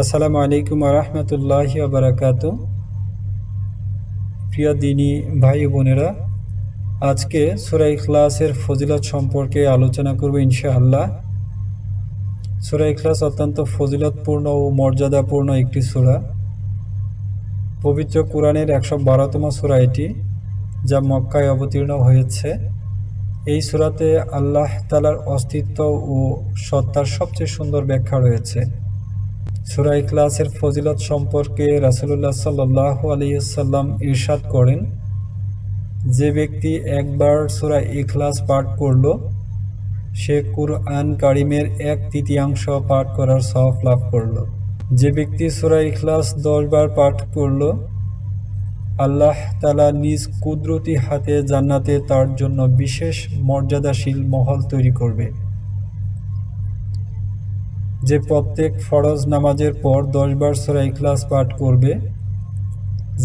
আসসালামু আলাইকুম ওয়া রাহমাতুল্লাহি ওয়া বারাকাতু। প্রিয় দিনী ভাই বোনেরা, আজকে সূরা ইখলাসের ফজিলত সম্পর্কে আলোচনা করব ইনশাআল্লাহ। সূরা ইখলাস অত্যন্ত ফজিলতপূর্ণ ও মর্যাদাপূর্ণ একটি সূরা। পবিত্র কোরআনের 112তম সূরা এটি, যা মক্কায় অবতীর্ণ হয়েছে। এই সূরাতে আল্লাহ তাআলার অস্তিত্ব ও সত্তার সবচেয়ে সুন্দর ব্যাখ্যা রয়েছে। সূরা ইখলাসের ফজিলত সম্পর্কে রাসূলুল্লাহ সাল্লাল্লাহু আলাইহি ওয়াসাল্লাম ইরশাদ করেন, যে ব্যক্তি একবার সূরা ইখলাস পাঠ করল, সে কুরআন কারীমের 1/3 পাঠ করার সওয়াব লাভ করল। যে ব্যক্তি সূরা ইখলাস 10 বার পাঠ করল, আল্লাহ তাআলা নিজ কুদরতি হাতে জান্নাতে তার জন্য বিশেষ মর্যাদাশীল মহল তৈরি করবে। যে প্রত্যেক ফরজ নামাজের পর 10 বার সূরা ইখলাস পাঠ করবে,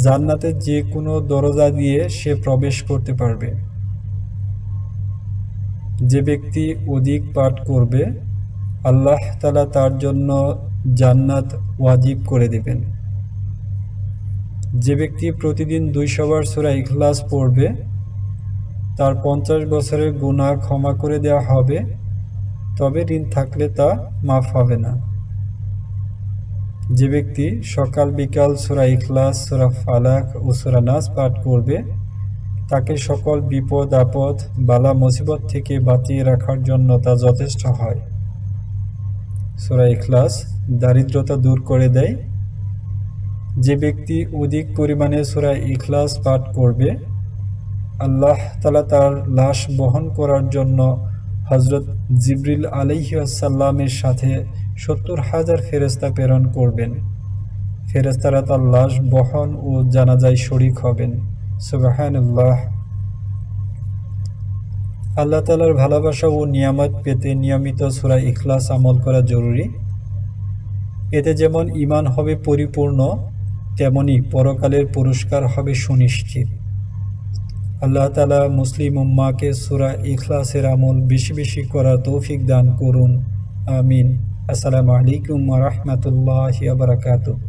জান্নাতের যে কোনো দরজা দিয়ে সে প্রবেশ করতে পারবে। যে ব্যক্তি অধিক পাঠ করবে, আল্লাহ তাআলা তার জন্য জান্নাত ওয়াজিব করে দেবেন। যে ব্যক্তি প্রতিদিন 200 বার সূরা ইখলাস পড়বে, তার 50 বছরের গুনাহ ক্ষমা করে দেওয়া হবে, তবে ঋণ থাকলে তা মাফ হবে না। যে ব্যক্তি সকাল বিকাল সূরা ইখলাস, সূরা ফালাক ও সূরা নাস পাঠ করবে, তাকে সকল বিপদ আপদ বালা মুসিবত থেকে বাঁচিয়ে রাখার জন্য তা যথেষ্ট হয়। সূরা ইখলাস দারিদ্রতা দূর করে দেয়। যে ব্যক্তি অধিক পরিমাণে সূরা ইখলাস পাঠ করবে, আল্লাহ তাআলা তার লাশ বহন করার জন্য হযরত জিবরিল আলাইহিস সালামের সাথে 70,000 ফেরেশতা প্রেরণ করবেন। ফেরেশতারা তার লাশ বহন ও জানাজায় শরীক হবেন। সুবহানাল্লাহ। আল্লাহ তাআলার ভালোবাসা ও নিয়ামত পেতে নিয়মিত সূরা ইখলাস আমল করা জরুরি। এতে যেমন ঈমান হবে পরিপূর্ণ, তেমনি পরকালের পুরস্কার হবে সুনিশ্চিত। আল্লাহ তাআলা মুসলিম উম্মাহকে সূরা ইখলাসের আমল বেশি বেশি করার তৌফিক দান করুন। আমিন। আসসালামু আলাইকুম ওয়া রাহমাতুল্লাহি ওয়া বারাকাতুহু।